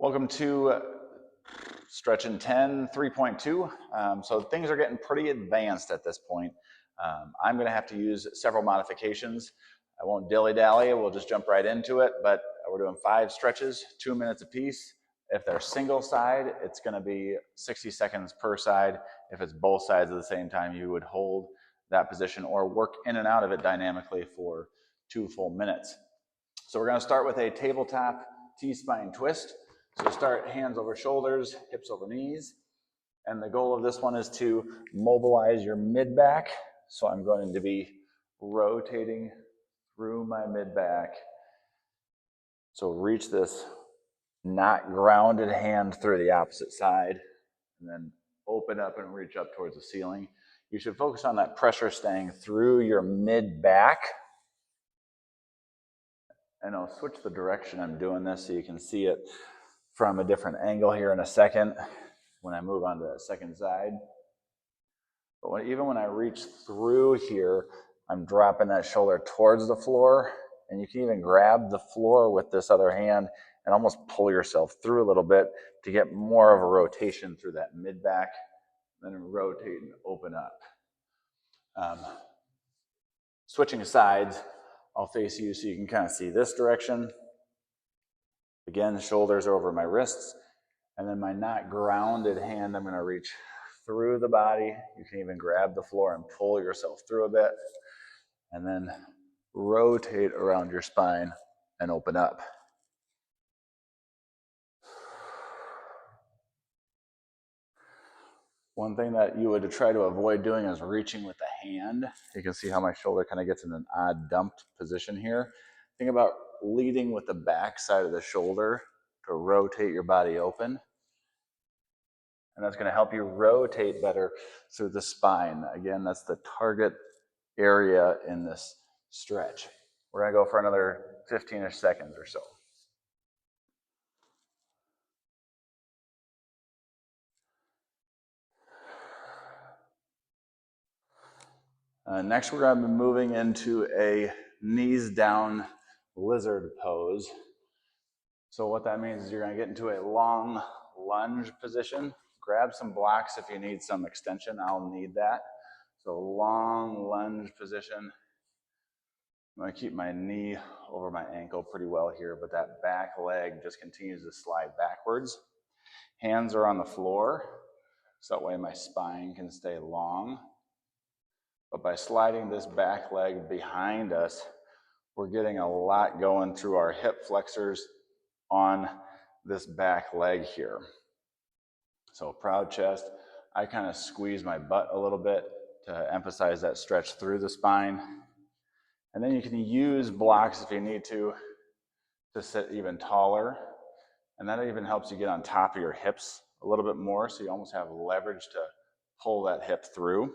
Welcome to stretching 10, 3.2. So things are getting pretty advanced at this point. I'm going to have to use several modifications. I won't dilly-dally, we'll just jump right into it, but we're doing 5 stretches, 2 minutes apiece. If they're single side, it's going to be 60 seconds per side. If it's both sides at the same time, you would hold that position or work in and out of it dynamically for 2 full minutes. So we're going to start with a tabletop T-spine twist. So start hands over shoulders, hips over knees. And the goal of this one is to mobilize your mid-back. So I'm going to be rotating through my mid-back. So reach this not grounded hand through the opposite side, and then open up and reach up towards the ceiling. You should focus on that pressure staying through your mid-back. And I'll switch the direction I'm doing this so you can see it from a different angle here in a second when I move on to that second side. But even when I reach through here, I'm dropping that shoulder towards the floor, and you can even grab the floor with this other hand and almost pull yourself through a little bit to get more of a rotation through that mid-back, then rotate and open up. Switching sides, I'll face you so you can kind of see this direction. Again, the shoulders are over my wrists, and then my not grounded hand, I'm going to reach through the body. You can even grab the floor and pull yourself through a bit, and then rotate around your spine and open up. One thing that you would try to avoid doing is reaching with the hand. You can see how my shoulder kind of gets in an odd dumped position here. Think about leading with the back side of the shoulder to rotate your body open. And that's going to help you rotate better through the spine. Again, that's the target area in this stretch. We're going to go for another 15-ish seconds or so. Next, we're going to be moving into a knees down lizard pose. So what that means is you're going to get into a long lunge position. Grab some blocks if you need some extension. I'll need that. So long lunge position. I'm going to keep my knee over my ankle pretty well here, but that back leg just continues to slide backwards. Hands are on the floor, so that way my spine can stay long. But by sliding this back leg behind us, we're getting a lot going through our hip flexors on this back leg here. So proud chest. I kind of squeeze my butt a little bit to emphasize that stretch through the spine. And then you can use blocks if you need to sit even taller. And that even helps you get on top of your hips a little bit more, so you almost have leverage to pull that hip through.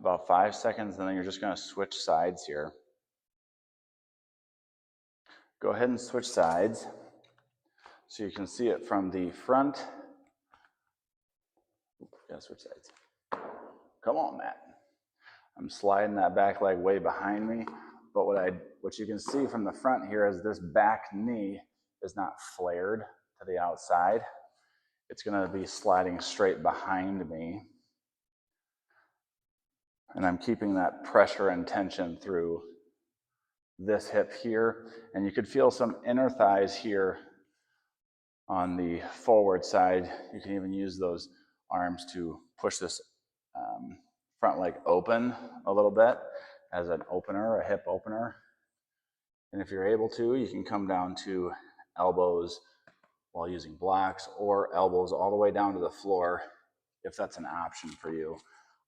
About 5 seconds, and then you're just going to switch sides here. Go ahead and switch sides so you can see it from the front. Gotta switch sides. Come on, Matt. I'm sliding that back leg way behind me, but what you can see from the front here is this back knee is not flared to the outside. It's going to be sliding straight behind me. And I'm keeping that pressure and tension through this hip here. And you could feel some inner thighs here on the forward side. You can even use those arms to push this front leg open a little bit as an opener, a hip opener. And if you're able to, you can come down to elbows while using blocks, or elbows all the way down to the floor if that's an option for you.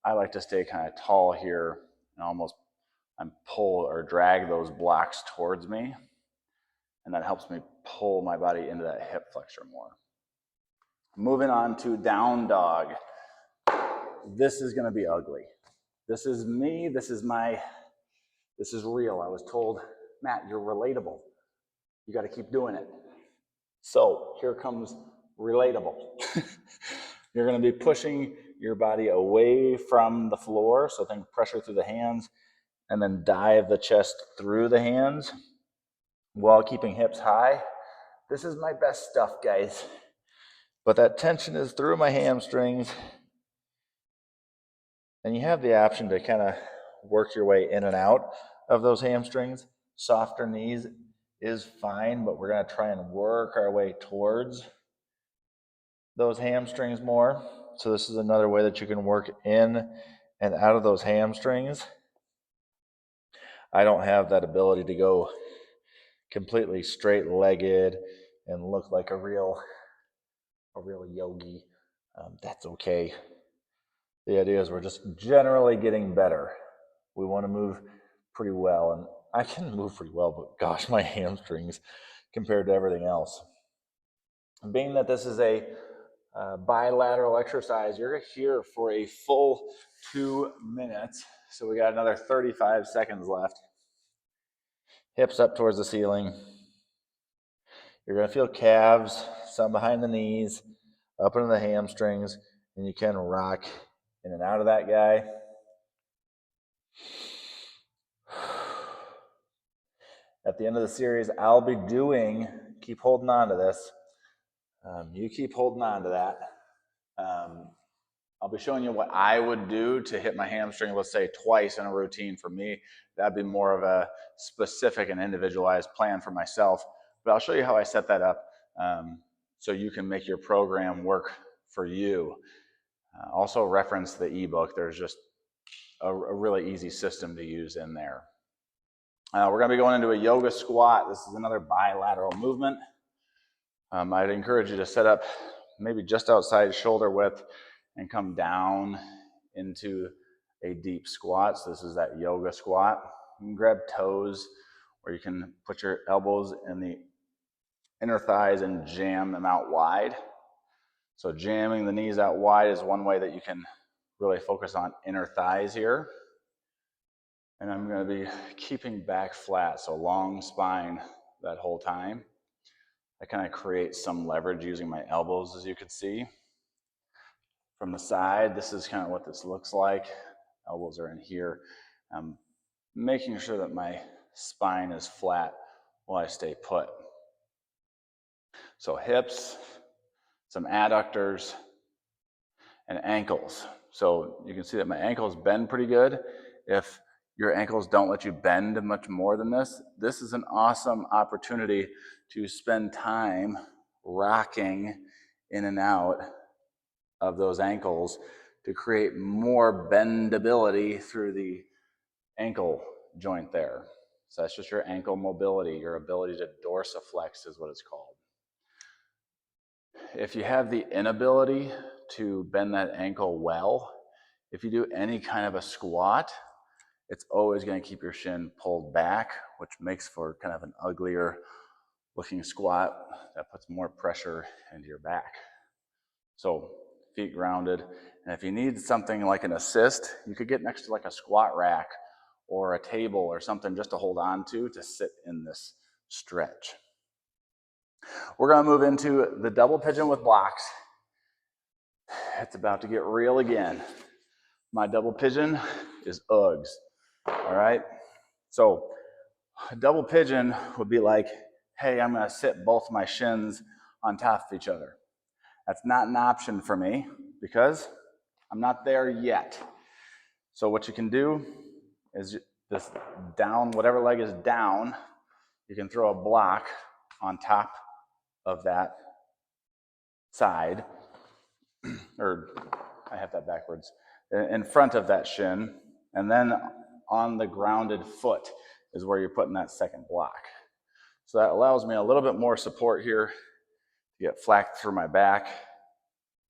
I like to stay kind of tall here and pull or drag those blocks towards me, and that helps me pull my body into that hip flexor more. Moving on to down dog. This is going to be ugly. This is me. This is real. I was told, Matt, you're relatable. You got to keep doing it. So here comes relatable. You're going to be pushing your body away from the floor. So think pressure through the hands, and then dive the chest through the hands. while keeping hips high. This is my best stuff, guys. But that tension is through my hamstrings. And you have the option to kind of work your way in and out of those hamstrings. Softer knees is fine, but we're going to try and work our way towards those hamstrings more. So this is another way that you can work in and out of those hamstrings. I don't have that ability to go completely straight-legged and look like a real yogi. That's okay. The idea is we're just generally getting better. We want to move pretty well, and I can move pretty well, but gosh, my hamstrings compared to everything else. And being that this is a bilateral exercise, you're here for a full 2 minutes. So we got another 35 seconds left. Hips up towards the ceiling. You're going to feel calves, some behind the knees, up into the hamstrings, and you can rock in and out of that guy. At the end of the series, I'll be doing, keep holding on to this. You keep holding on to that. I'll be showing you what I would do to hit my hamstring, let's say twice in a routine for me. That'd be more of a specific and individualized plan for myself. But I'll show you how I set that up so you can make your program work for you. Also reference the ebook. There's just a really easy system to use in there. We're going to be going into a yoga squat. This is another bilateral movement. I'd encourage you to set up maybe just outside shoulder width and come down into a deep squat. So this is that yoga squat. You can grab toes, or you can put your elbows in the inner thighs and jam them out wide. So jamming the knees out wide is one way that you can really focus on inner thighs here. And I'm going to be keeping back flat, so long spine that whole time. I kind of create some leverage using my elbows, as you can see. From the side, this is kind of what this looks like. Elbows are in here. I'm making sure that my spine is flat while I stay put. So hips, some adductors, and ankles. So you can see that my ankles bend pretty good. If your ankles don't let you bend much more than this, this is an awesome opportunity to spend time rocking in and out of those ankles to create more bendability through the ankle joint there. So that's just your ankle mobility, your ability to dorsiflex is what it's called. If you have the inability to bend that ankle well, if you do any kind of a squat, it's always going to keep your shin pulled back, which makes for kind of an uglier looking squat that puts more pressure into your back. So feet grounded. And if you need something like an assist, you could get next to like a squat rack or a table or something just to hold on to sit in this stretch. We're going to move into the double pigeon with blocks. It's about to get real again. My double pigeon is Uggs. All right. So a double pigeon would be like, hey, I'm going to sit both my shins on top of each other. That's not an option for me because I'm not there yet. So what you can do is this down, whatever leg is down, you can throw a block on top of that side, or I have that backwards, in front of that shin, and then on the grounded foot is where you're putting that second block. So that allows me a little bit more support here to get flat through my back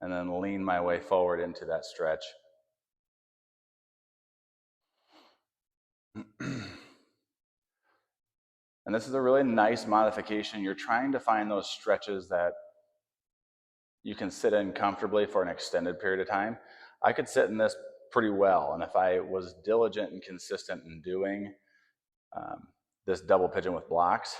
and then lean my way forward into that stretch. And this is a really nice modification. You're trying to find those stretches that you can sit in comfortably for an extended period of time. I could sit in this pretty well, and if I was diligent and consistent in doing this double pigeon with blocks,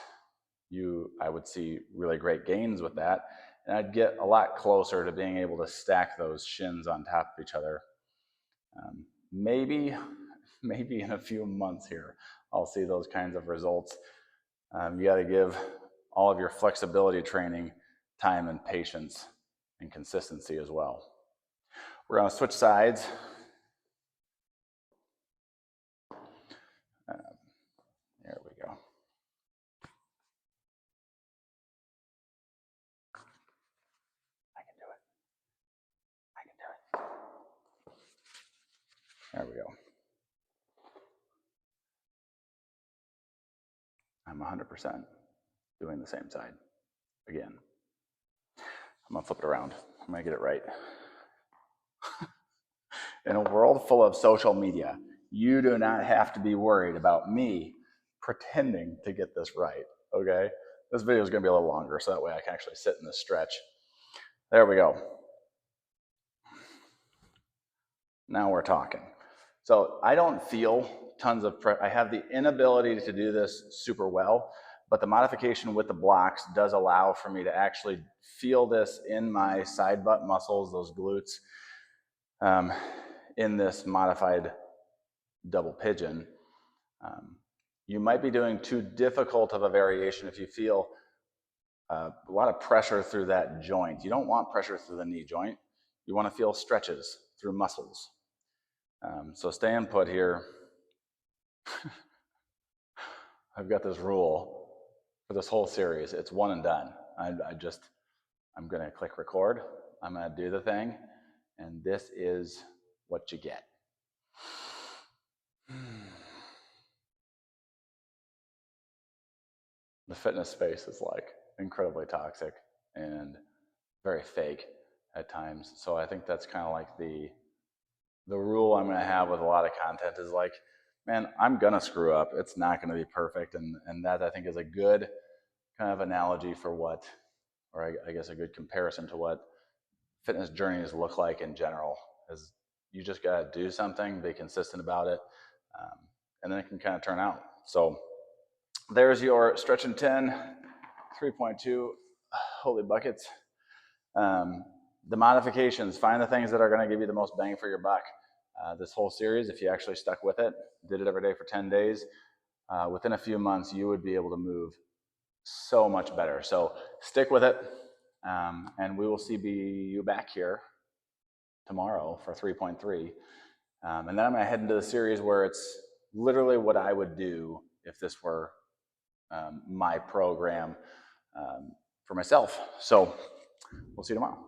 I would see really great gains with that, and I'd get a lot closer to being able to stack those shins on top of each other. Maybe in a few months here, I'll see those kinds of results. You got to give all of your flexibility training time and patience and consistency as well. We're going to switch sides. There we go. I can do it. I can do it. There we go. I'm 100% doing the same side again. I'm going to flip it around. I'm going to get it right. In a world full of social media, you do not have to be worried about me pretending to get this right, okay? This video is going to be a little longer, so that way I can actually sit in this stretch. There we go. Now we're talking. So I don't feel tons of pressure. I have the inability to do this super well, but the modification with the blocks does allow for me to actually feel this in my side butt muscles, those glutes, in this modified double pigeon. You might be doing too difficult of a variation if you feel a lot of pressure through that joint. You don't want pressure through the knee joint. You want to feel stretches through muscles. So staying put here. I've got this rule for this whole series. It's one and done. I'm going to click record. I'm going to do the thing. And this is what you get. The fitness space is like incredibly toxic and very fake at times. So I think that's kind of like the rule I'm going to have with a lot of content is like, man, I'm going to screw up. It's not going to be perfect. And that I think is a good kind of analogy for what, or I guess a good comparison to what fitness journeys look like in general, is you just got to do something, be consistent about it, and then it can kind of turn out. So there's your stretch and 10, 3.2, holy buckets. The modifications, find the things that are going to give you the most bang for your buck. This whole series, if you actually stuck with it, did it every day for 10 days, within a few months, you would be able to move so much better. So stick with it, and we will see you back here tomorrow for 3.3. And then I'm going to head into the series where it's literally what I would do if this were my program for myself. So we'll see you tomorrow.